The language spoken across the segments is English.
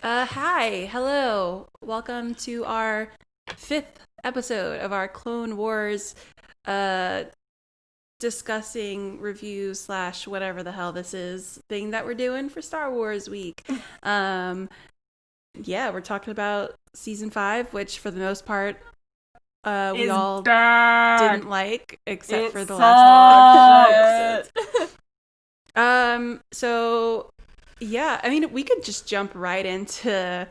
Hi, hello. Welcome to our 5th episode of our Clone Wars uh discussing review slash whatever the hell this is thing that we're doing for Star Wars week. Um yeah, we're talking about season 5, which for the most part we all didn't like except for the last episodes. So yeah, I mean, we could just jump right into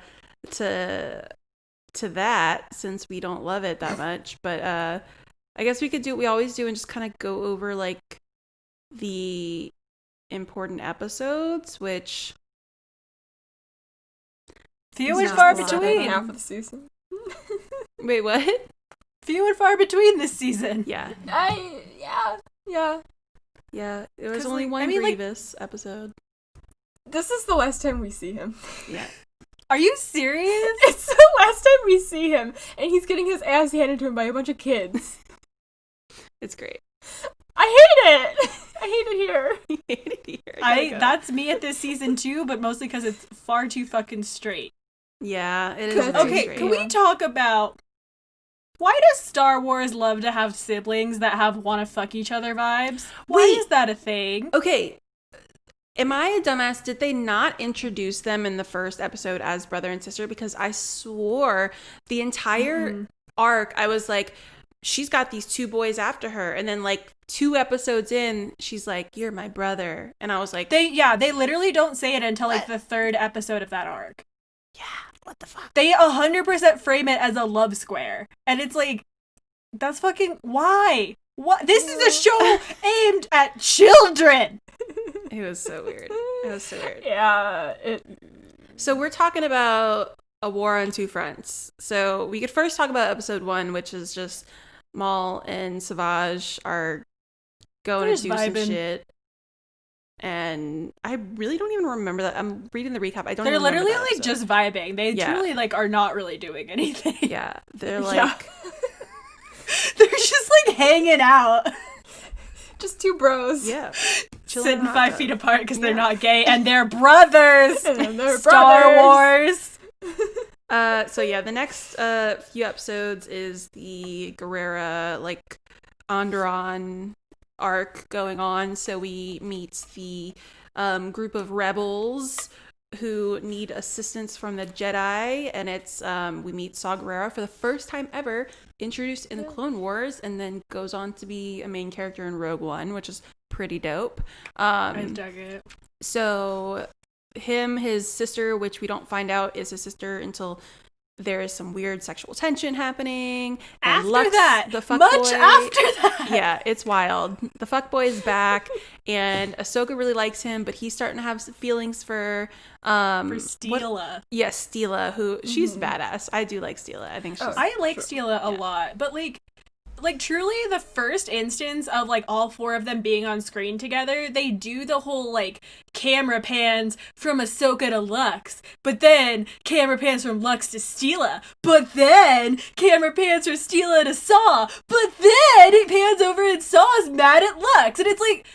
that since we don't love it that much. But I guess we could do what we always do and just kind of go over like the important episodes, which few and far between. Half of the season. Wait, what? Few and far between this season. Yeah. Yeah. It was only one Grievous episode. This is the last time we see him. Yeah. Are you serious? It's the last time we see him, and he's getting his ass handed to him by a bunch of kids. It's great. I hate it. I hate it here. I hate it here. That's me at this season too, but mostly because it's far too fucking straight. Yeah, it is. Okay, straight. can we talk about why does Star Wars love to have siblings that have wanna fuck each other vibes? Why is that a thing? Okay. Am I a dumbass? Did they not introduce them in the first episode as brother and sister? Because I swore the entire arc, I was like, she's got these two boys after her. And then like 2 episodes in, she's like, you're my brother. And I was like... They literally don't say it until like the 3rd episode of that arc. Yeah, what the fuck? They 100% frame it as a love square. And it's like, that's fucking... Why? What? This is a show aimed at children! It was so weird. Yeah. So we're talking about a war on 2 fronts. So we could first talk about episode 1, which is just Maul and Savage are going to do some shit. And I really don't even remember that. I'm reading the recap. I don't They're even remember literally that like episode. just vibing. They truly like are not really doing anything. Yeah. They're like... They're just like hanging out. Just 2 bros. Yeah. Sitting 5 feet apart because they're not gay and they're brothers. And they're Star Wars. So yeah, the next few episodes is the Guerrera like Onderon arc going on. So we meet the group of rebels who need assistance from the Jedi, and it's we meet Saw Gerrera for the first time ever, introduced in the Clone Wars, and then goes on to be a main character in Rogue One, which is pretty dope. I dug it. So his sister, which we don't find out is his sister until there is some weird sexual tension happening. And After Lux, that, the fuckboy, much after that. Yeah, it's wild. The fuckboy is back, and Ahsoka really likes him, but he's starting to have some feelings for Steela. Yes, Steela, who she's badass. I do like Steela. I think she's. I like Steela a lot, but like truly the first instance of like all 4 of them being on screen together, they do the whole like camera pans from Ahsoka to Lux, but then camera pans from Lux to Steela, but then camera pans from Steela to Saw, but then it pans over and Saw's mad at Lux, and it's like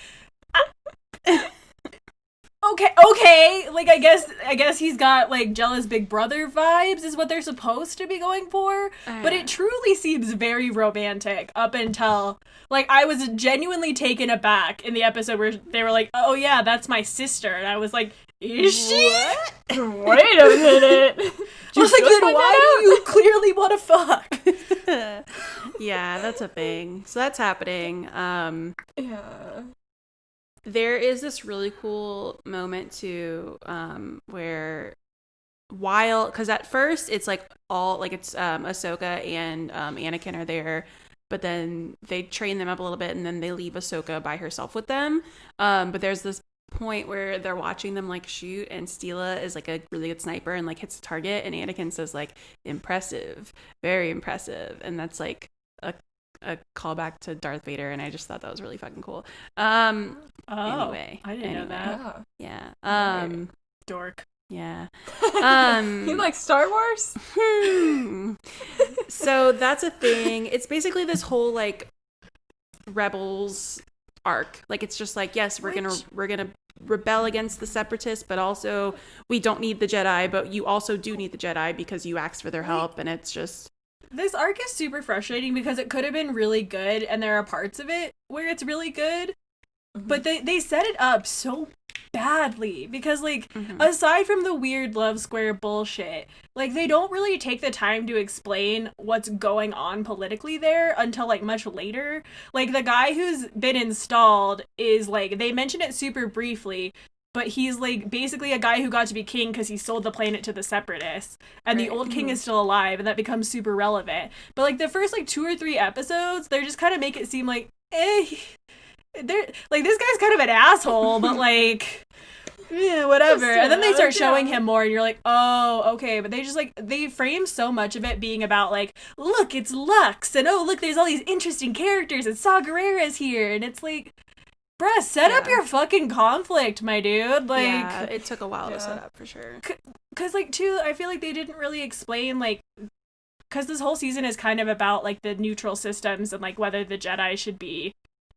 okay, like I guess he's got like jealous big brother vibes is what they're supposed to be going for, but it truly seems very romantic up until like I was genuinely taken aback in the episode where they were like, oh yeah, that's my sister, and I was like, is she? What? Wait a minute. I was like, then why do you clearly want to fuck? Yeah, that's a thing. So that's happening. Yeah. There is this really cool moment too, where because at first it's like all like it's Ahsoka and Anakin are there, but then they train them up a little bit and then they leave Ahsoka by herself with them. But there's this point where they're watching them like shoot, and Steela is like a really good sniper and like hits the target, and Anakin says like impressive, very impressive, and that's like a callback to Darth Vader, and I just thought that was really fucking cool. Anyway, I didn't know that. Yeah. Dork. Yeah. You like Star Wars? So that's a thing. It's basically this whole like Rebels arc. Like it's just like, yes, we're gonna rebel against the Separatists, but also we don't need the Jedi, but you also do need the Jedi because you asked for their help, and it's just... This arc is super frustrating because it could have been really good, and there are parts of it where it's really good, but they set it up so badly because, like, aside from the weird Love Square bullshit, like, they don't really take the time to explain what's going on politically there until, like, much later. Like, the guy who's been installed is, like, they mention it super briefly, but he's, like, basically a guy who got to be king because he sold the planet to the Separatists. And the old king is still alive, and that becomes super relevant. But, like, the first, like, 2 or 3 episodes, they're just kind of make it seem like, they're, like, this guy's kind of an asshole, but, like, whatever. And then they start showing him more, and you're like, oh, okay. But they just, like, they frame so much of it being about, like, look, it's Lux, and oh, look, there's all these interesting characters, and Saw Gerrera's here, and it's like... Bruh, set up your fucking conflict, my dude. Like, yeah, it took a while to set up, for sure. Because, like, too, I feel like they didn't really explain, like... Because this whole season is kind of about, like, the neutral systems and, like, whether the Jedi should be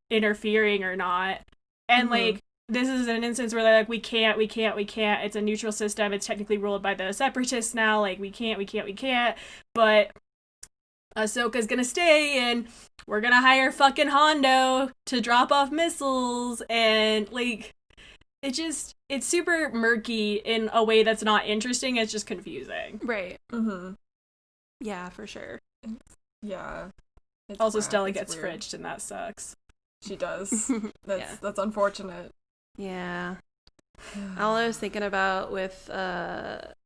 interfering or not. And, like, this is an instance where they're like, we can't. It's a neutral system. It's technically ruled by the Separatists now. Like, we can't. But Ahsoka's gonna stay, and we're gonna hire fucking Hondo to drop off missiles, and, like, it's super murky in a way that's not interesting. It's just confusing. Right. Yeah, for sure. Yeah. Also, Stella gets fridged, and that sucks. She does. That's unfortunate. Yeah. All I was thinking about with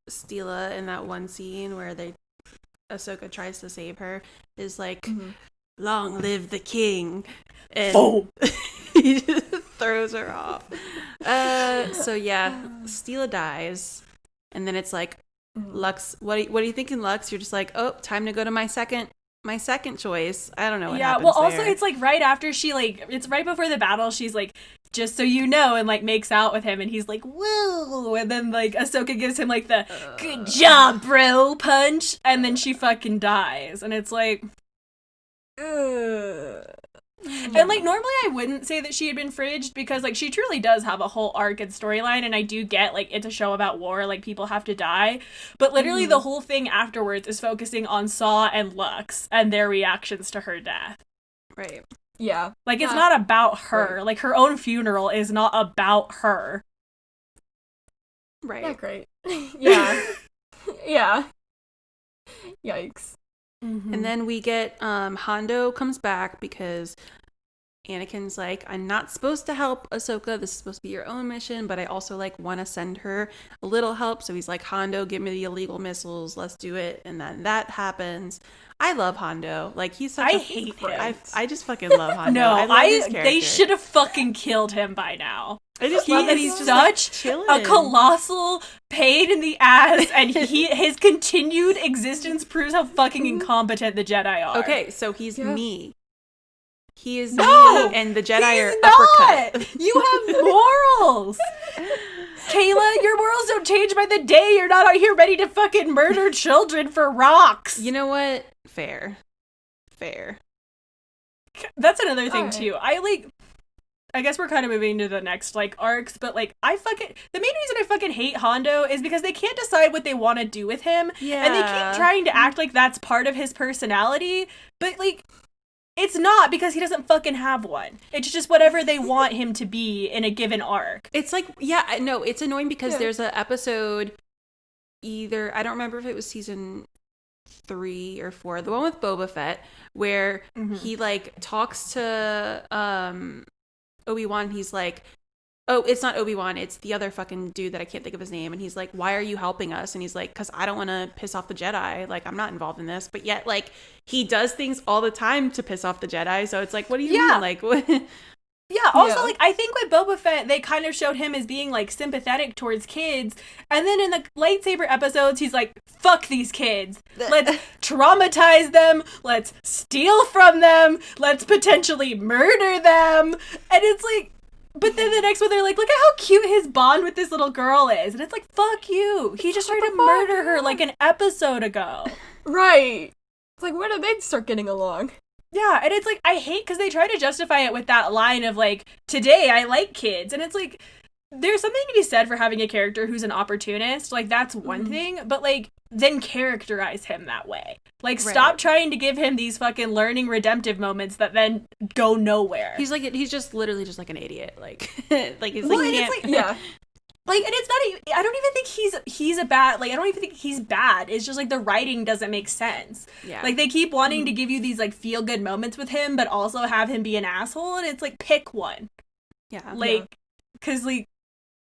Stella in that one scene where Ahsoka tries to save her is like, long live the king, and he just throws her off. So yeah, Stella dies, and then it's like, Lux, what are you thinking, Lux? You're just like, oh, time to go to my second choice. I don't know what happens well, also there. it's like right after she, like, it's right before the battle, she's like, just so you know, and, like, makes out with him, and he's like, woo, and then, like, Ahsoka gives him, like, the good job, bro punch, and then she fucking dies, and it's like, ugh. And, like, normally I wouldn't say that she had been fridged because, like, she truly does have a whole arc and storyline, and I do get, like, it's a show about war, like, people have to die, but literally the whole thing afterwards is focusing on Saw and Lux and their reactions to her death. Right. Yeah. Like, it's not about her. Right. Like, her own funeral is not about her. Right. Not great. Yeah. Yeah. Yikes. And then we get Hondo comes back because Anakin's like, I'm not supposed to help Ahsoka. This is supposed to be your own mission, but I also, like, want to send her a little help. So he's like, Hondo, give me the illegal missiles. Let's do it. And then that happens. I love Hondo. Like, he's such I hate him. I just fucking love Hondo. No, I love his character. They should have fucking killed him by now. I just love that he's such just, like, a colossal pain in the ass, and his continued existence proves how fucking incompetent the Jedi are. Okay, so he's me. He is no, me, and the Jedi are not. uppercut. You have morals. Kayla, your morals don't change by the day. You're not out here ready to fucking murder children for rocks. You know what? Fair. That's another thing, too. I guess we're kind of moving to the next, like, arcs, but, like, the main reason I fucking hate Hondo is because they can't decide what they want to do with him. Yeah. And they keep trying to act like that's part of his personality, but, like, it's not, because he doesn't fucking have one. It's just whatever they want him to be in a given arc. It's like, no, it's annoying because there's an episode, I don't remember if it was season 3 or 4, the one with Boba Fett, where he, like, talks to, Obi-Wan. He's like, oh, it's not Obi-Wan, it's the other fucking dude that I can't think of his name, and he's like, why are you helping us? And he's like, because I don't want to piss off the Jedi, like, I'm not involved in this. But yet, like, he does things all the time to piss off the Jedi, so it's like, what do you mean? Like, what? Yeah, also, like, I think with Boba Fett, they kind of showed him as being, like, sympathetic towards kids, and then in the lightsaber episodes, he's like, fuck these kids. Let's traumatize them, let's steal from them, let's potentially murder them, and it's like, but then the next one, they're like, look at how cute his bond with this little girl is, and it's like, fuck you. He just tried to murder her, like, an episode ago. Right. It's like, where did they start getting along? Yeah, and it's like, I hate because they try to justify it with that line of, like, today I like kids. And it's like, there's something to be said for having a character who's an opportunist. Like, that's one thing, but, like, then characterize him that way. Like, stop trying to give him these fucking learning redemptive moments that then go nowhere. He's just literally just like an idiot. Like, like he's like, yeah. Like, and it's not, I don't even think he's a bad, like, I don't even think he's bad. It's just, like, the writing doesn't make sense. Yeah. Like, they keep wanting to give you these, like, feel-good moments with him, but also have him be an asshole, and it's, like, pick one. Yeah. Like, because, like,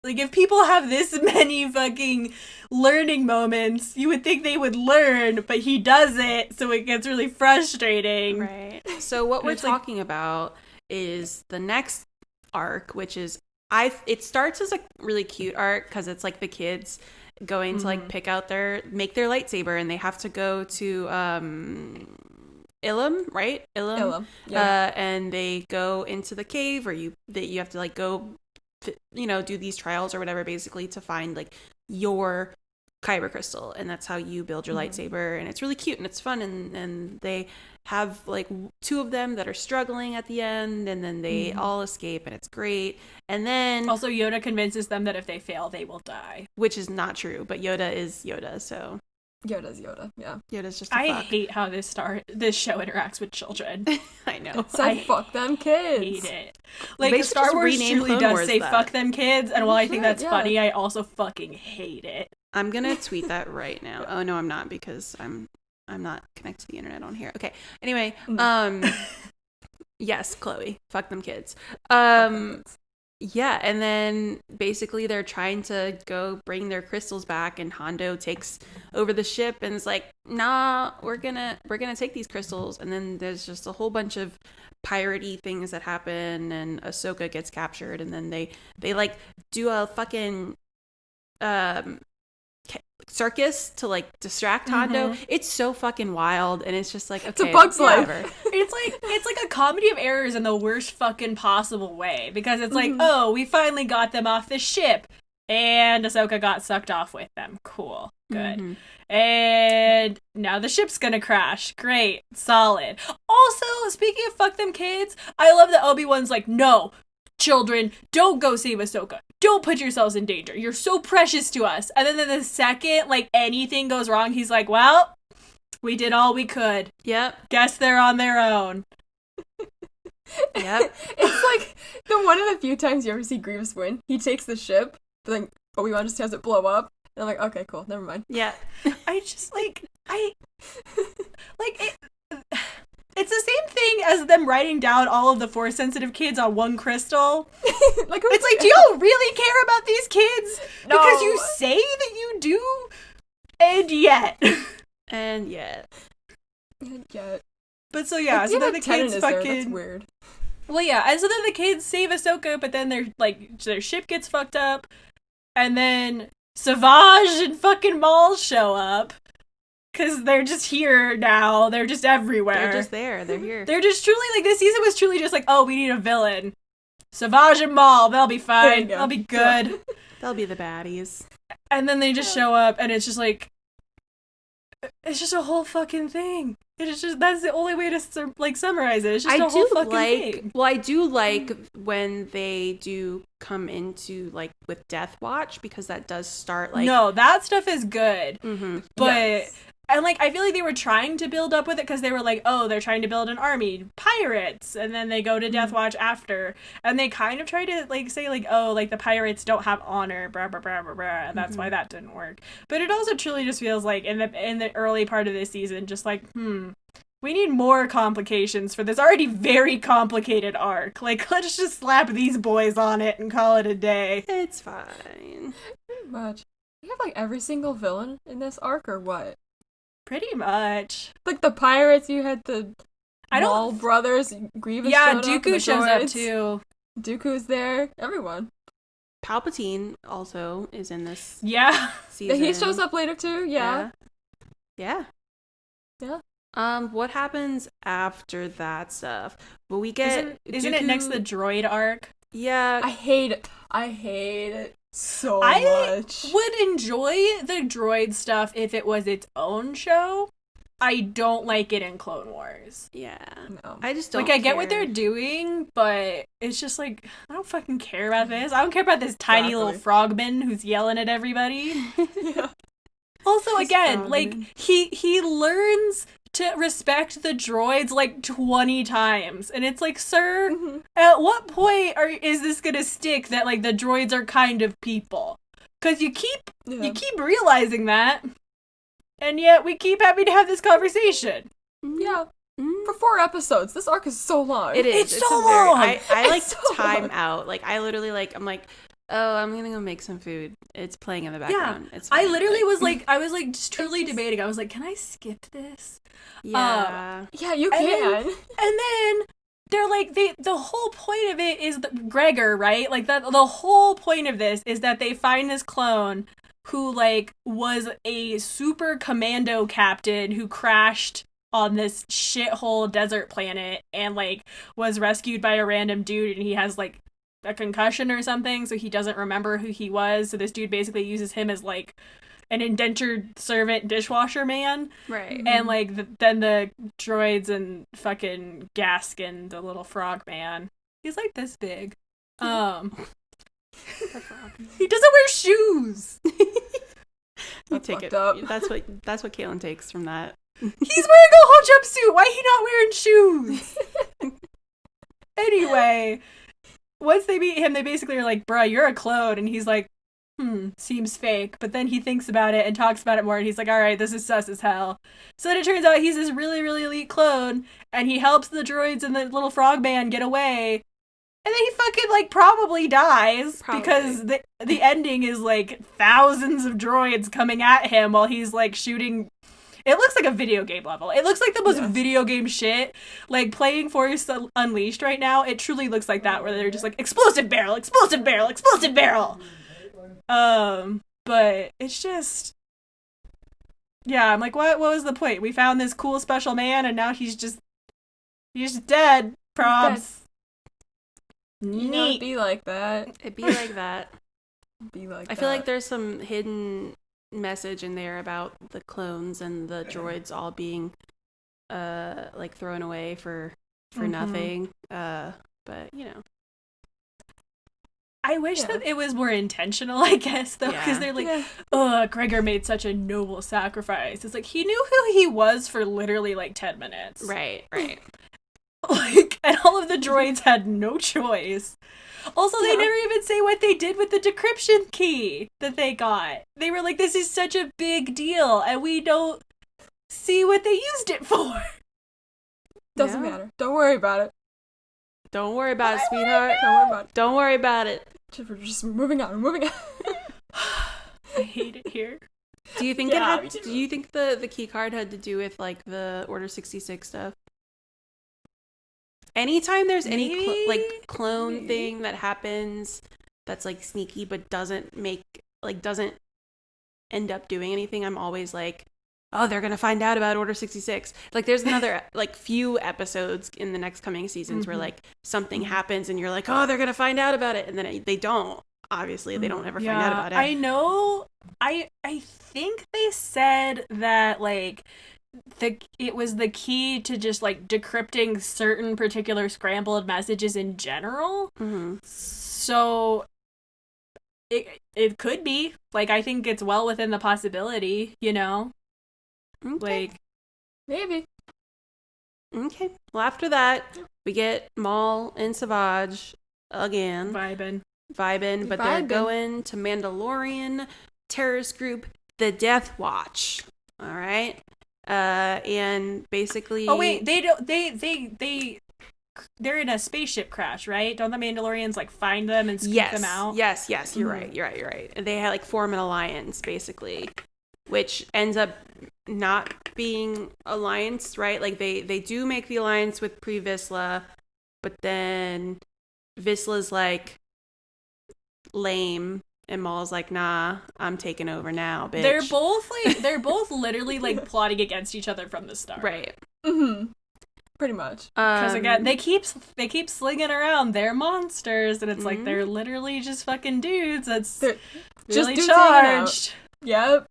if people have this many fucking learning moments, you would think they would learn, but he doesn't, so it gets really frustrating. Right. So what we're talking about is the next arc, which is it starts as a really cute arc because it's like the kids going to like make their lightsaber, and they have to go to Ilum, right? Ilum. Yeah. And they go into the cave, or you have to like go, do these trials or whatever, basically to find like your kyber crystal, and that's how you build your lightsaber. And it's really cute and it's fun, and they have like two of them that are struggling at the end, and then they all escape, and it's great. And then also Yoda convinces them that if they fail they will die, which is not true, but Yoda is Yoda, so Yoda's Yoda. Yeah, Yoda's just I hate how this show interacts with children. I know. So fuck them kids. Hate it. Like, Star Wars truly does say fuck them kids, and while I think that's funny, I also fucking hate it. I'm gonna tweet that right now. Oh no, I'm not, because I'm not connected to the internet on here. Okay. Anyway, yes, Chloe, fuck them kids. Yeah, and then basically they're trying to go bring their crystals back, and Hondo takes over the ship and is like, "Nah, we're gonna take these crystals." And then there's just a whole bunch of piratey things that happen, and Ahsoka gets captured, and then they like do a fucking circus to like distract Hondo. It's so fucking wild, and it's just like, okay, it's a Bug's Life. It's like a comedy of errors in the worst fucking possible way, because it's like, oh, we finally got them off the ship, and Ahsoka got sucked off with them. Cool, good. And now the ship's gonna crash. Great, solid. Also, speaking of fuck them kids, I love that Obi-Wan's like, no, children, don't go save Ahsoka. Don't put yourselves in danger. You're so precious to us. And then the second, like, anything goes wrong, he's like, well, we did all we could. Yep. Guess they're on their own. Yep. It's like the one of the few times you ever see Grievous win. He takes the ship, but then Obi-Wan just has it blow up. And I'm like, okay, cool, never mind. Yeah. I just, it's the same thing as them writing down all of the Force-sensitive kids on one crystal. It's like, do y'all really care about these kids? No. Because you say that you do, and yet. And yet. But so yeah, so then the kids fucking... That's weird. Well, yeah, and so then the kids save Ahsoka, but then their ship gets fucked up, and then Savage and fucking Maul show up. Because they're just here now. They're just everywhere. They're just there. They're here. They're just truly, like, this season was truly just like, oh, we need a villain. Savage and Maul, they'll be fine. They'll be good. They'll be the baddies. And then they just show up, and it's just like, it's just a whole fucking thing. It's just, that's the only way to, summarize it. It's just a whole fucking thing. Well, I do like when they do come into, like, with Death Watch, because that does start, like... No, that stuff is good. But... Yes. And, like, I feel like they were trying to build up with it because they were like, oh, they're trying to build an army. Pirates! And then they go to Death Watch after. And they kind of try to, like, say, like, oh, like, the pirates don't have honor, blah, blah, blah, blah, blah. And that's why that didn't work. But it also truly just feels like, in the early part of this season, just like, we need more complications for this already very complicated arc. Like, let's just slap these boys on it and call it a day. It's fine. Pretty much. You have, like, every single villain in this arc, or what? Pretty much. Like the pirates, you had the Maul brothers, Grievous showed up, Dooku shows up too. Dooku's there. Everyone. Palpatine also is in this season. He shows up later too, yeah. What happens after that stuff? Well, we get... Isn't it next the droid arc? Yeah. I hate it so much. I would enjoy the droid stuff if it was its own show. I don't like it in Clone Wars. Yeah. No. I just don't Like, I get what care. they're doing, but it's just like, I don't fucking care about this. I don't care about this tiny little Exactly. frogman who's yelling at everybody. Yeah. Also, He's again, frogman. like, he learns to respect the droids like 20 times. And it's like, sir, Mm-hmm. at what point is this gonna stick that, like, the droids are kind of people? Because you keep realizing that, and yet we keep having to have this conversation. Yeah. Mm. For 4 episodes. This arc is so long. It is. It's so a very, long. I like It's so time long. out. Like I literally like I'm like, oh, I'm gonna go make some food. It's playing in the background. It's I fine. literally was like, just truly debating. I was like, can I skip this? Yeah. Yeah, you And can. And then they're like, the whole point of it is Gregor, right? Like the whole point of this is that they find this clone who like was a super commando captain who crashed on this shithole desert planet and like was rescued by a random dude, and he has like a concussion or something, so he doesn't remember who he was. So this dude basically uses him as like an indentured servant dishwasher man. Right. And like then the droids and fucking Gaskin, the little frog man, he's like this big. He doesn't wear shoes. You That's take it. fucked up. That's what Caitlin takes from that. He's wearing a whole jumpsuit. Why he not wearing shoes? Anyway, once they meet him, they basically are like, bruh, you're a clone. And he's like, seems fake. But then he thinks about it and talks about it more, and he's like, alright, this is sus as hell. So then it turns out he's this really, really elite clone, and he helps the droids and the little frog man get away. And then he fucking, like, probably dies. Probably. Because the ending is, like, thousands of droids coming at him while he's, like, shooting. It looks like a video game level. It looks like the most video game shit. Like, playing Force Unleashed right now, it truly looks like that, where they're just like, explosive barrel, explosive barrel, explosive barrel! But it's just... Yeah, I'm like, what was the point? We found this cool special man, and now he's just dead. Probs. You know, it'd be like that. It'd be like that. Be like I feel like there's some hidden message in there about the clones and the droids all being like thrown away for nothing. But you know. I wish that it was more intentional, I guess, though, because they're like, Gregor made such a noble sacrifice. It's like, he knew who he was for literally, like, 10 minutes. Right. Like, and all of the droids had no choice. Also, they never even say what they did with the decryption key that they got. They were like, this is such a big deal, and we don't see what they used it for. Doesn't matter. Don't worry about it. Don't worry about it, sweetheart. Don't worry about it. Don't worry about it. We're just moving on. We're moving on. I hate it here. Do you think Yeah, me too. do you think the key card had to do with like the Order 66 stuff? Anytime there's any clone thing that happens that's like sneaky but doesn't end up doing anything, I'm always like, oh, they're gonna find out about Order 66. Like there's another like few episodes in the next coming seasons where like something happens and you're like, oh, they're gonna find out about it, and then they don't. Obviously, they don't ever find out about it. I know. I think they said that like it was the key to just like decrypting certain particular scrambled messages in general. Mm-hmm. So it could be, like, I think it's well within the possibility, you know. Okay. Like, Maybe. Okay. Well, after that, we get Maul and Savage again. Vibin', but they're going to Mandalorian terrorist group, the Death Watch. All right. And basically. Oh wait, they're in a spaceship crash, right? Don't the Mandalorians like find them and scoop them out? Yes. You're right. And they had like form an alliance, basically, which ends up not being alliance, right? Like they do make the alliance with Pre Vizsla, but then Vizsla's like lame, and Maul's like, nah, I'm taking over now, bitch. They're both literally like plotting against each other from the start, right? Mm-hmm. Pretty much. Because again, they keep slinging around their monsters, and it's like they're literally just fucking dudes. That's They're really just dudes hanging out. charged. Yep.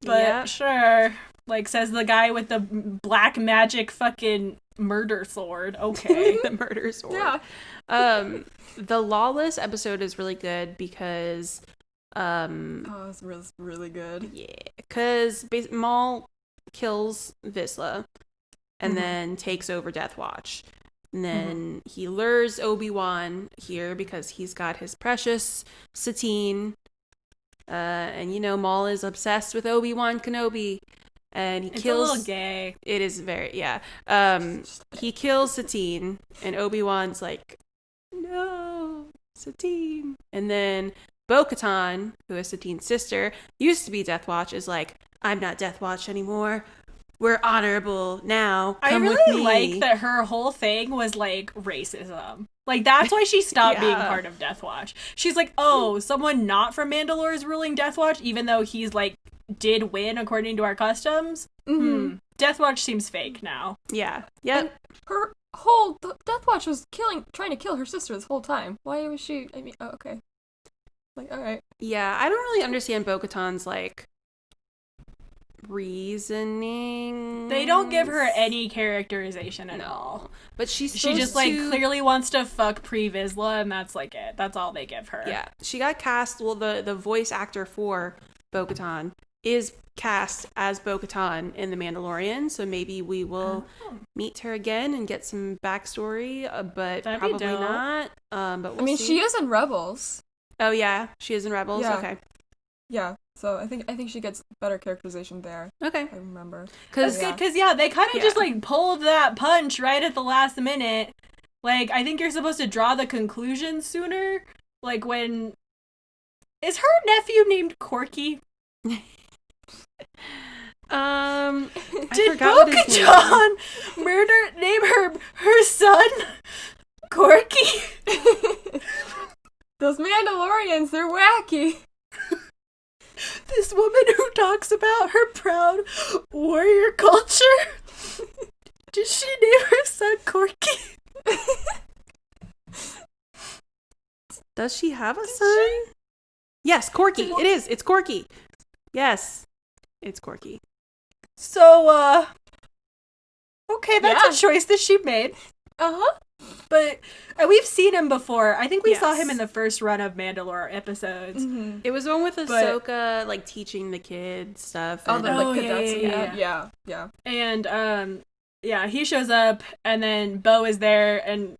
But sure. Like, says the guy with the black magic fucking murder sword. Okay. The murder sword. Yeah. The Lawless episode is really good because it's really good. yeah, because Maul kills Visla and then takes over Death Watch. And then he lures Obi-Wan here because he's got his precious Satine. And Maul is obsessed with Obi-Wan Kenobi. And he kills. It's a little gay. It is very, yeah. He kills Satine, and Obi-Wan's like, no, Satine. And then Bo-Katan, who is Satine's sister, used to be Death Watch, is like, I'm not Death Watch anymore. We're honorable now. Come I with really me. like that her whole thing was like racism. Like, that's why she stopped being part of Death Watch. She's like, oh, someone not from Mandalore is ruling Death Watch, even though he's like, did win according to our customs. Death Watch seems fake now. Yeah. Yep. And her whole Death Watch was trying to kill her sister this whole time. Why was she? I mean, okay. Like, all right. Yeah, I don't really understand Bo-Katan's like reasoning. They don't give her any characterization at all. But she just like clearly wants to fuck Pre-Vizsla, and that's like it. That's all they give her. Yeah, she got cast. Well, the voice actor for Bo-Katan is cast as Bo-Katan in The Mandalorian, so maybe we will meet her again and get some backstory, but That'd probably be dope. not. But we'll see. She is in Rebels. Oh yeah, she is in Rebels. Yeah. Okay. Yeah, so I think she gets better characterization there. Okay. I remember. That's good, because they kind of just like pulled that punch right at the last minute. Like, I think you're supposed to draw the conclusion sooner. Like, when is her nephew named Corky? Did Bo-Katan name her son Corky? Those Mandalorians, they're wacky. This woman who talks about her proud warrior culture. Did she name her son Corky? Does she have a son? Yes, Corky. It is. It's Corky. Yes, it's Corky. So, okay, that's a choice that she made. Uh-huh. But we've seen him before. I think we saw him in the first run of Mandalore episodes. Mm-hmm. It was the one with Ahsoka, like, teaching the kids stuff. And, yeah. And, he shows up, and then Bo is there, and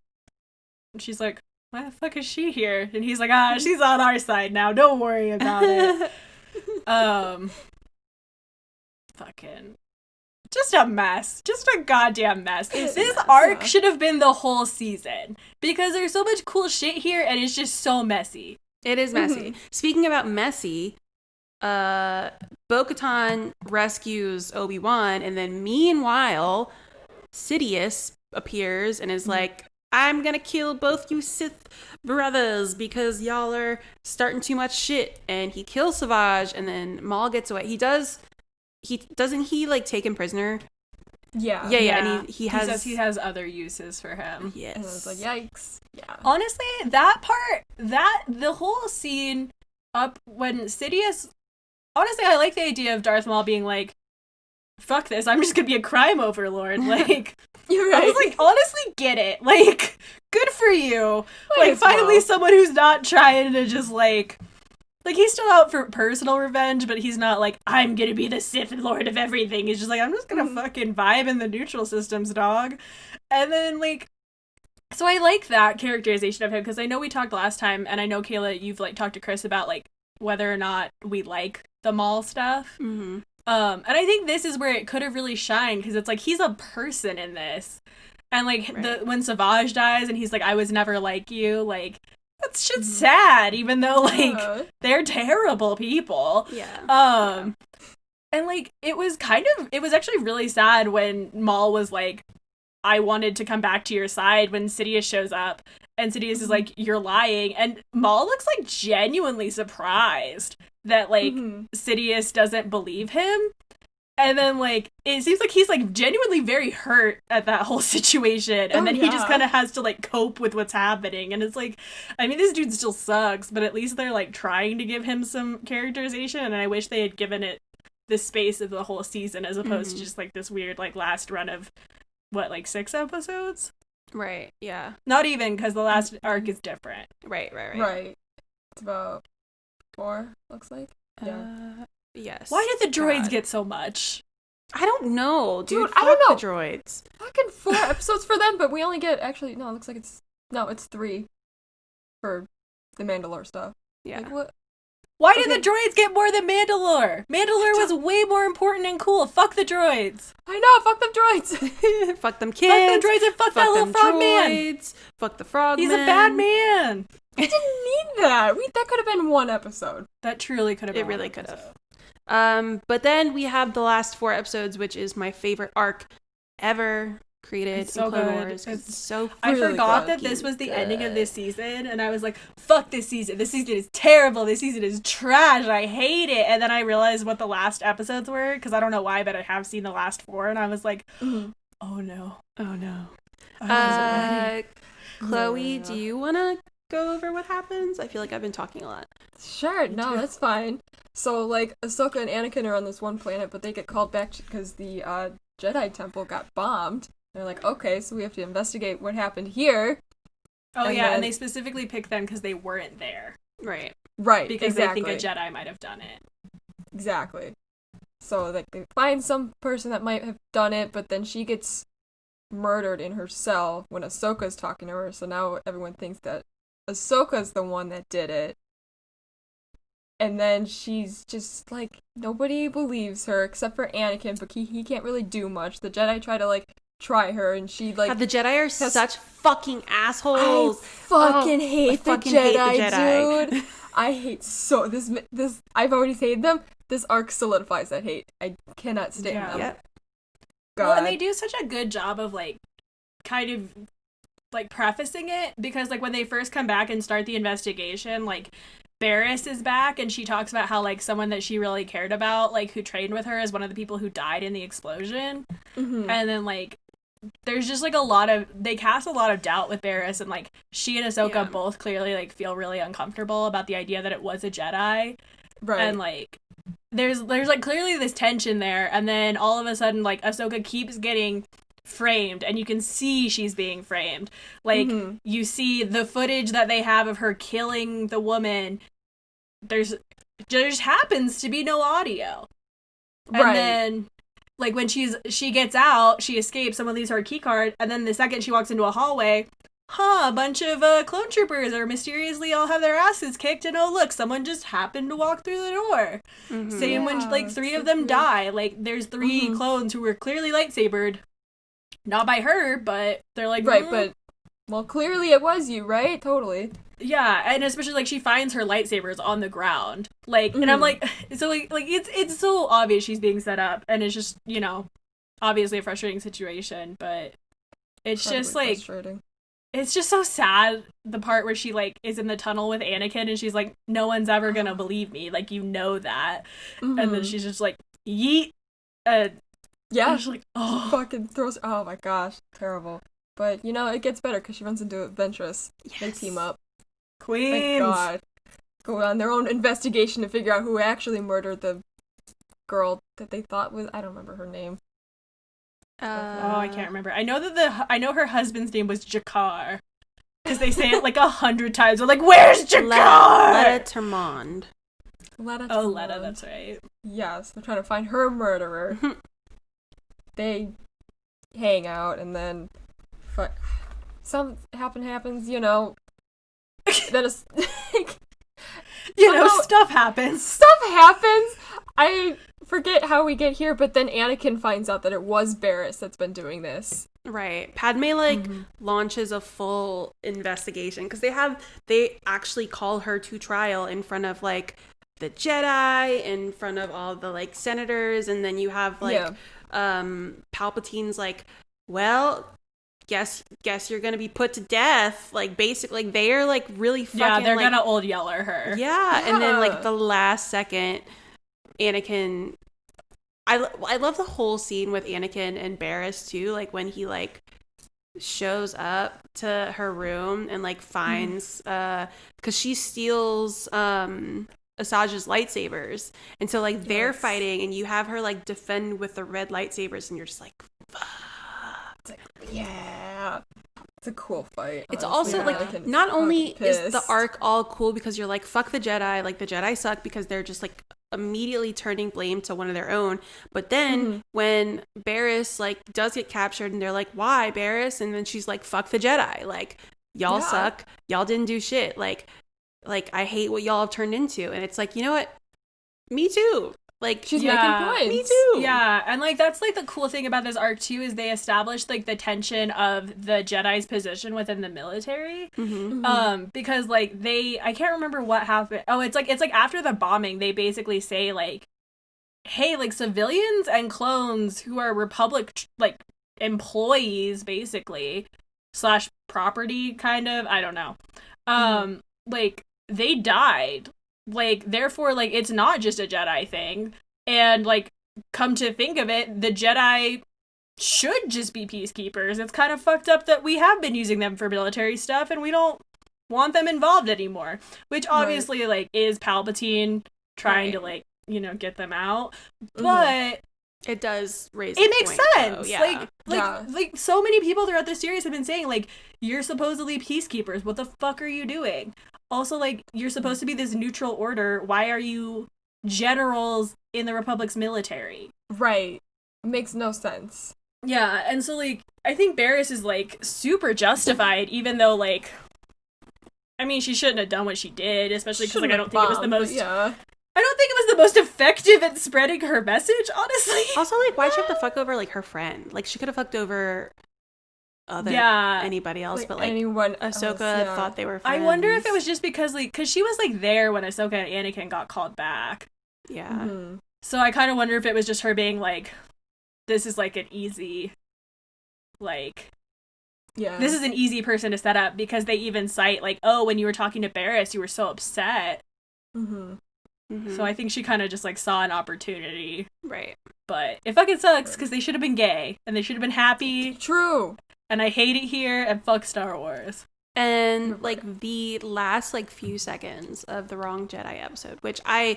she's like, why the fuck is she here? And he's like, she's on our side now. Don't worry about it. Fucking... Just a mess. Just a goddamn mess. This arc should have been the whole season. Because there's so much cool shit here, and it's just so messy. It is messy. Speaking about messy, Bo-Katan rescues Obi-Wan, and then meanwhile, Sidious appears and is like, I'm gonna kill both you Sith brothers because y'all are starting too much shit. And he kills Savage, and then Maul gets away. Doesn't he like take him prisoner? Yeah. And he says he has other uses for him. Yes. And I was like, yikes. Yeah. Honestly, that part, the whole scene up when Sidious... Honestly, I like the idea of Darth Maul being like, fuck this, I'm just gonna be a crime overlord. Like, You're right. I was like, honestly, get it. Like, good for you. Like, finally someone who's not trying to just like, he's still out for personal revenge, but he's not like, I'm gonna be the Sith Lord of everything. He's just like, I'm just gonna fucking vibe in the neutral systems, dog. And then, like, so I like that characterization of him, because I know we talked last time, and I know, Kayla, you've, like, talked to Chris about, like, whether or not we like the Maul stuff. Mm-hmm. And I think this is where it could have really shined, because it's like, he's a person in this. And, like, when Savage dies, and he's like, I was never like you, like, that's shit's sad, even though, like, they're terrible people. Yeah. And, like, it was actually really sad when Maul was like, I wanted to come back to your side, when Sidious shows up, and Sidious is like, you're lying, and Maul looks, like, genuinely surprised that, like, Sidious doesn't believe him. And then, like, it seems like he's, like, genuinely very hurt at that whole situation. And then he just kind of has to, like, cope with what's happening. And it's like, I mean, this dude still sucks, but at least they're, like, trying to give him some characterization. And I wish they had given it the space of the whole season, as opposed to just like this weird like last run of what, like 6 episodes? Right. Yeah. Not even, because the last arc is different. Right. It's about 4, looks like. Yeah. Yes. Why did the droids God. get so much? I don't know, dude. I don't know. The droids. Fucking 4 episodes for them, but we only get, actually, no, it looks like it's 3 for the Mandalore stuff. Yeah. Like, what? Why did the droids get more than Mandalore? Mandalore was way more important and cool. Fuck the droids. I know, fuck them droids. Fuck them kids. Fuck them droids and fuck that little frog man. Fuck the frog He's man. a bad man. We didn't need that. That could have been 1 episode. That truly could have been. It really could have. But then we have the last 4 episodes, which is my favorite arc ever created It's so in Clone good. Wars. It's so I really forgot that this was the ending of this season, and I was like, fuck this season. This season is terrible. This season is trash. I hate it. And then I realized what the last episodes were, because I don't know why, but I have seen the last 4, and I was like, oh no. Oh no. I wasn't ready. Chloe, do you want to go over what happens? I feel like I've been talking a lot. Sure, no, that's fine. So, like, Ahsoka and Anakin are on this one planet, but they get called back because the Jedi Temple got bombed. They're like, okay, so we have to investigate what happened here. Oh, And yeah, then- and they specifically picked them because they weren't there. Right. Right, Because exactly. they think a Jedi might have done it. Exactly. So, like, they find some person that might have done it, but then she gets murdered in her cell when Ahsoka's talking to her, so now everyone thinks that Ahsoka's the one that did it. And then she's just, like, nobody believes her except for Anakin, but he can't really do much. The Jedi try her, and she, like... God, the Jedi are such fucking I assholes. fucking hate the fucking hate the Jedi, Jedi. dude. I hate this. I've already hated them. This arc solidifies that hate. I cannot stand them. Yep. God. Well, and they do such a good job of, like, kind of, like, prefacing it, because, like, when they first come back and start the investigation, like, Barriss is back, and she talks about how, like, someone that she really cared about, like, who trained with her is one of the people who died in the explosion. Mhm. And then, like, there's just, like, they cast a lot of doubt with Barriss, and, like, she and Ahsoka both clearly, like, feel really uncomfortable about the idea that it was a Jedi. Right. And, like, there's like clearly this tension there, and then all of a sudden, like, Ahsoka keeps getting framed, and you can see she's being framed. Like, you see the footage that they have of her killing the woman. There just happens to be no audio. And Right. then, like, when she gets out, she escapes, someone leaves her a key card, and then the second she walks into a hallway, a bunch of clone troopers are mysteriously all have their asses kicked, and oh look, someone just happened to walk through the door. Same when, like, 3 of them die. Like, there's 3 clones who were clearly lightsabered. Not by her, but they're like... Right, but... Well, clearly it was you, right? Totally. Yeah, and especially, like, she finds her lightsabers on the ground. Like, and I'm like... So, like it's so obvious she's being set up, and it's just, you know, obviously a frustrating situation, but it's just, like... Frustrating. It's just so sad, the part where she, like, is in the tunnel with Anakin, and she's like, no one's ever gonna believe me. Like, you know that. And then she's just like, yeet. Yeah. She's like, oh. Fucking throws... Oh my gosh. Terrible. But, you know, it gets better because she runs into Ventress. Yes. They team up. Queens. Thank God. Go on their own investigation to figure out who actually murdered the girl that they thought was... I don't remember her name. I can't remember. I know her husband's name was Jakar. Because they say it like 100 times. They're like, where's Jakar? Letta Termond. Letta, that's right. Yes, they're trying to find her murderer. They hang out, and then some happens, you know. That is... Stuff happens. Stuff happens! I forget how we get here, but then Anakin finds out that it was Barriss that's been doing this. Right. Padme, like, launches a full investigation, because they actually call her to trial in front of, like, the Jedi, in front of all the, like, senators, and then you have, like, Palpatine's like, well, guess you're gonna be put to death. Like, basically, like, they are, like, really fucking, yeah, they're like, gonna old yeller her. yeah, and then, like, the last second, Anakin... I love the whole scene with Anakin and Barriss, too, like, when he, like, shows up to her room and, like, finds... because she steals Asajj's lightsabers. And so like they're Yes. fighting and you have her like defend with the red lightsabers and you're just like, fuck. It's like, yeah. It's a cool fight. It's honestly. also Yeah. like not only is the pissed. arc all cool because you're like, fuck the Jedi, like the Jedi suck because they're just like immediately turning blame to one of their own. But then when Barriss like does get captured and they're like, why Barriss? And then she's like, fuck the Jedi, like y'all Yeah. suck, y'all didn't do shit, like I hate what y'all have turned into. And it's like, you know what, me too, like She's Yeah. making points. me too. Yeah, and like that's like the cool thing about this arc too is they established like the tension of the Jedi's position within the military. Because like I can't remember what happened. Oh, it's like after the bombing, they basically say like, hey, like civilians and clones who are Republic like employees basically / property kind of, I don't know. Like they died. Like, therefore, like, it's not just a Jedi thing. And, like, come to think of it, the Jedi should just be peacekeepers. It's kind of fucked up that we have been using them for military stuff and we don't want them involved anymore. Which obviously, like, is Palpatine trying to, like, you know, get them out. But it does raise it the makes point, sense. though. Yeah. Like so many people throughout the series have been saying, like, you're supposedly peacekeepers. What the fuck are you doing? Also, like, you're supposed to be this neutral order. Why are you generals in the Republic's military? Right. Makes no sense. Yeah, and so, like, I think Barriss is, like, super justified, even though, like, I mean, she shouldn't have done what she did, especially because, like, I don't think it was the most... Yeah. I don't think it was the most effective at spreading her message, honestly. Also, like, why'd she have to fuck over, like, her friend? Like, she could have fucked over anybody else, but, like, anyone Ahsoka else, thought they were friends. I wonder if it was just because, like, because she was, like, there when Ahsoka and Anakin got called back. Yeah. Mhm. So I kind of wonder if it was just her being, like, this is, like, an easy, like... Yeah. This is an easy person to set up because they even cite, like, oh, when you were talking to Barriss, you were so upset. Mm-hmm. Mm-hmm. So I think she kind of just, like, saw an opportunity. Right. But it fucking sucks because they should have been gay and they should have been happy. True. And I hate it here and fuck Star Wars. And, like, the last, like, few seconds of the Wrong Jedi episode, which Oh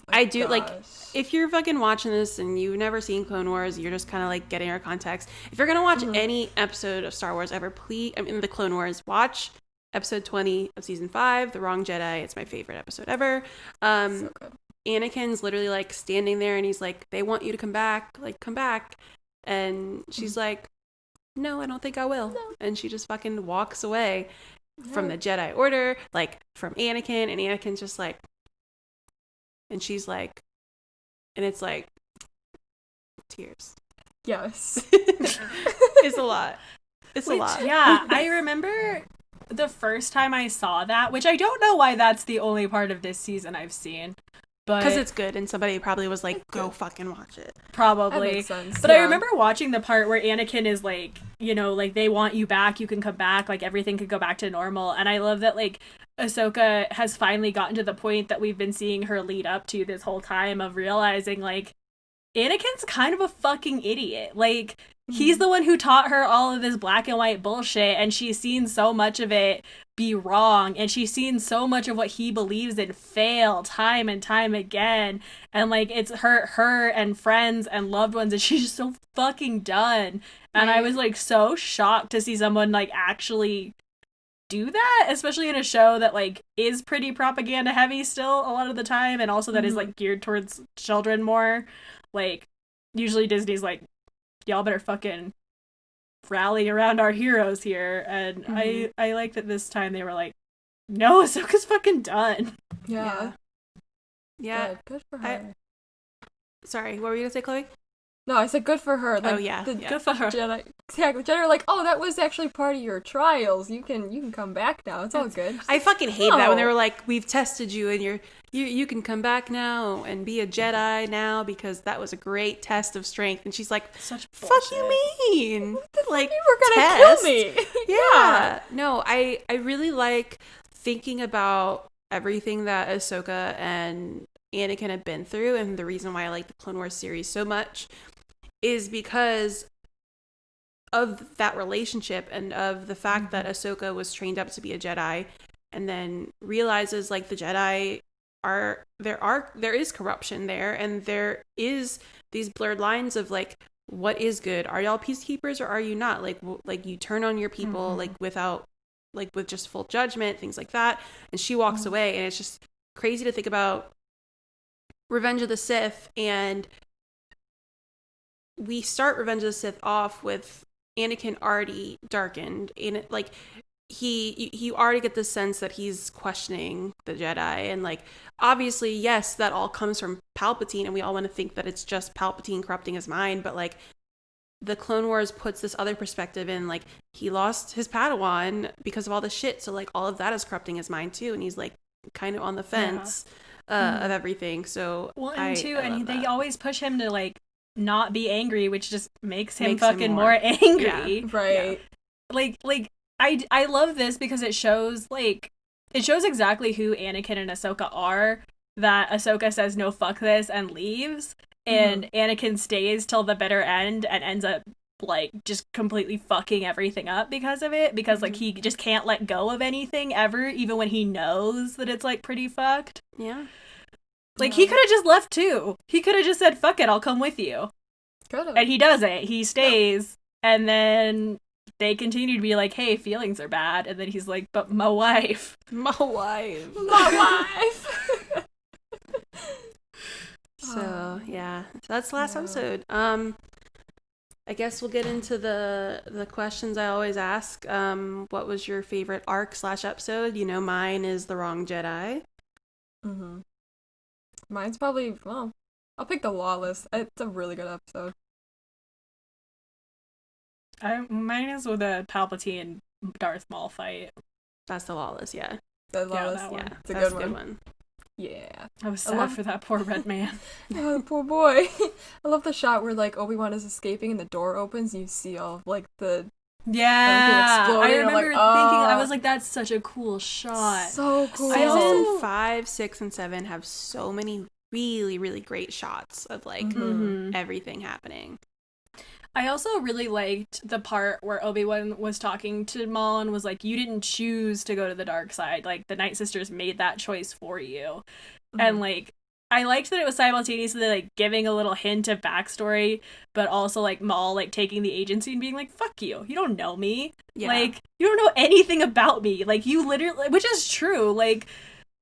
my I do, like, gosh. if you're fucking watching this and you've never seen Clone Wars, you're just kind of, like, getting our context. If you're going to watch any episode of Star Wars ever, please, I mean, the Clone Wars, watch episode 20 of season 5, The Wrong Jedi. It's my favorite episode ever. So good. Anakin's literally, like, standing there and he's like, they want you to come back, like, come back. And she's like, no, I don't think I will. No. And she just fucking walks away from the Jedi Order, like, from Anakin, and Anakin's just like, and she's like, and it's like, tears. Yes. It's a lot. It's a lot. Yeah, I remember the first time I saw that, which I don't know why that's the only part of this season I've seen. But Because it's good, and somebody probably was like, go fucking watch it. probably. That makes sense. But I yeah. remember watching the part where Anakin is like, you know, like, they want you back, you can come back, like, everything could go back to normal. And I love that, like, Ahsoka has finally gotten to the point that we've been seeing her lead up to this whole time of realizing, like, Anakin's kind of a fucking idiot. Like, he's the one who taught her all of this black and white bullshit, and she's seen so much of it be wrong, and she's seen so much of what he believes in fail time and time again, and, like, it's her and friends and loved ones, and she's just so fucking done. And I was, like, so shocked to see someone, like, actually do that, especially in a show that, like, is pretty propaganda heavy still a lot of the time, and also that is, like, geared towards children more. Like, usually Disney's like, y'all better fucking rally around our heroes here. And I like that this time they were like, no, Ahsoka's fucking done. Yeah. Yeah. Good for her. Sorry, what were you going to say, Chloe? No, I said good for her. Like, yeah. Good for her. Jedi, exactly. Jedi are like, oh, that was actually part of your trials. You can come back now. It's all good. I fucking hated that when they No. were like, we've tested you and you can come back now and be a Jedi now because that was a great test of strength. And she's like, Such fuck bullshit. you mean? Like, You were gonna test? kill me. Yeah. No, I really like thinking about everything that Ahsoka and Anakin have been through, and the reason why I like the Clone Wars series so much is because of that relationship and of the fact that Ahsoka was trained up to be a Jedi and then realizes, like, the Jedi there is corruption there, and there is these blurred lines of like, what is good? Are y'all peacekeepers or are you not? Like you turn on your people like without like with just full judgment, things like that. And she walks away, and it's just crazy to think about Revenge of the Sith, and we start Revenge of the Sith off with Anakin already darkened, and it, like you already get the sense that he's questioning the Jedi, and like obviously yes, that all comes from Palpatine, and we all want to think that it's just Palpatine corrupting his mind, but like the Clone Wars puts this other perspective in, like he lost his Padawan because of all the shit, so like all of that is corrupting his mind too, and he's like kind of on the fence of everything. So they always push him to like not be angry, which just makes him fucking more angry. Yeah. Right. Yeah. Like I love this because it shows exactly who Anakin and Ahsoka are, that Ahsoka says no, fuck this, and leaves, and Anakin stays till the bitter end and ends up like just completely fucking everything up because of it, because like he just can't let go of anything ever, even when he knows that it's like pretty fucked. Yeah. Like he could have just left too. He could have just said, fuck it, I'll come with you. Could've. And he doesn't. He stays, and then they continue to be like, hey, feelings are bad, and then he's like, but my wife. So yeah, so that's the last episode. I guess we'll get into the questions I always ask. What was your favorite arc/episode? You know, mine is The Wrong Jedi. Mine's probably, well, I'll pick The Lawless. It's a really good episode. Mine is with the Palpatine Darth Maul fight. That's The Lawless, yeah. The Lawless, that one. Yeah, it's a that's good one. Yeah. I was sad for that poor red man. Oh, poor boy. I love the shot where, like, Obi-Wan is escaping and the door opens and you see all of, like, the... Yeah. I remember thinking, I was like, that's such a cool shot. So cool. Season 5, 6, and 7 have so many really, really great shots of, like, everything happening. I also really liked the part where Obi-Wan was talking to Maul and was like, you didn't choose to go to the dark side. Like, the Night Sisters made that choice for you. And, like, I liked that it was simultaneously, like, giving a little hint of backstory, but also, like, Maul, like, taking the agency and being like, fuck you. You don't know me. Yeah. Like, you don't know anything about me. Like, you literally... Which is true. Like,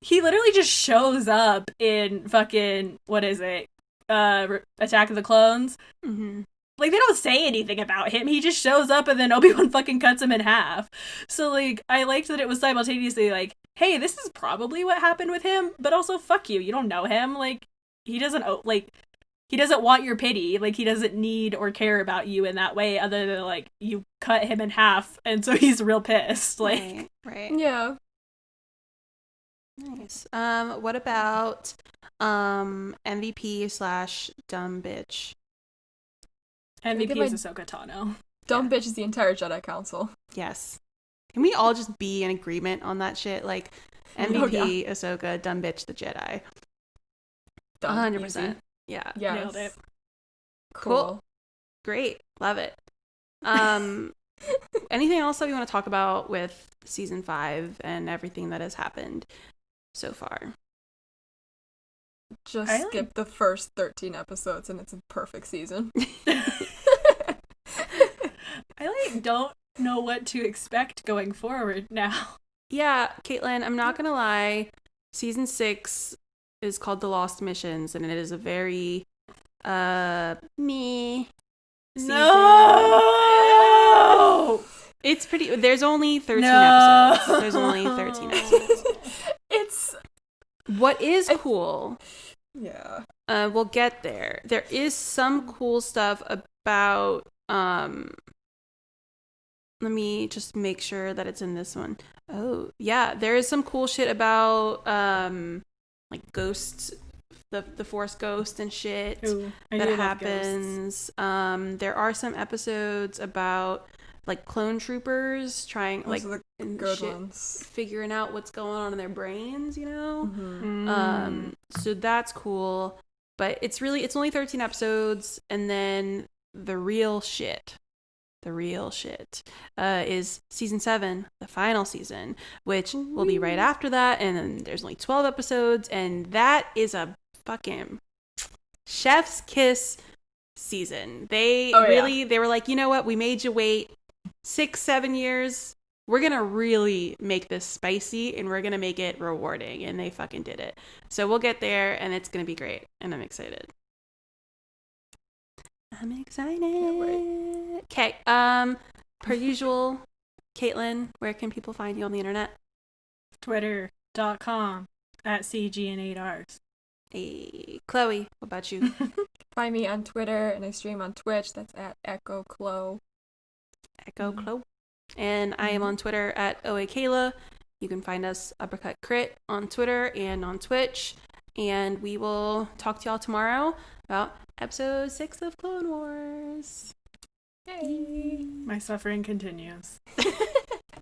he literally just shows up in fucking... What is it? Attack of the Clones. Like, they don't say anything about him. He just shows up and then Obi-Wan fucking cuts him in half. So, like, I liked that it was simultaneously like, hey, this is probably what happened with him, but also, fuck you. You don't know him. Like, he doesn't want your pity. Like, he doesn't need or care about you in that way, other than, like, you cut him in half, and so he's real pissed. Like, Right. Yeah. Nice. What about MVP/dumb bitch? MVP is Ahsoka Tano. Dumb bitch is the entire Jedi Council. Yes. Can we all just be in agreement on that shit? Like, MVP, Ahsoka, dumb bitch, the Jedi. 100%. Easy. Yeah. Yes. Nailed it. Cool. Great. Love it. Anything else that we want to talk about with season 5 and everything that has happened so far? Just skip the first 13 episodes and it's a perfect season. I don't know what to expect going forward now. Yeah, Caitlin, I'm not gonna lie. Season 6 is called The Lost Missions, and it is a very me season. No! It's pretty. There's only 13 episodes. There's only 13 episodes. It's what is cool. Yeah. We'll get there. There is some cool stuff about let me just make sure that it's in this one. Oh, yeah, there is some cool shit about like ghosts, the Force ghost and shit. Ooh, that happens. There are some episodes about like clone troopers trying the good ones, figuring out what's going on in their brains, you know. So that's cool, but it's only 13 episodes, and then the real shit the real shit, is season 7, the final season, which will be right after that. And then there's only 12 episodes, and that is a fucking chef's kiss season. They they were like, you know what? We made you wait 6-7 years. We're going to really make this spicy and we're going to make it rewarding. And they fucking did it. So we'll get there and it's going to be great. And I'm excited. Okay. Per usual, Caitlin, where can people find you on the internet? Twitter.com/CGN8Rs. Hey, Chloe, what about you? Find me on Twitter and I stream on Twitch. That's at Echochlo. Echochlo. And I am on Twitter at Kayla. You can find us Uppercut Crit on Twitter and on Twitch. And we will talk to y'all tomorrow about episode 6 of Clone Wars. Yay! My suffering continues.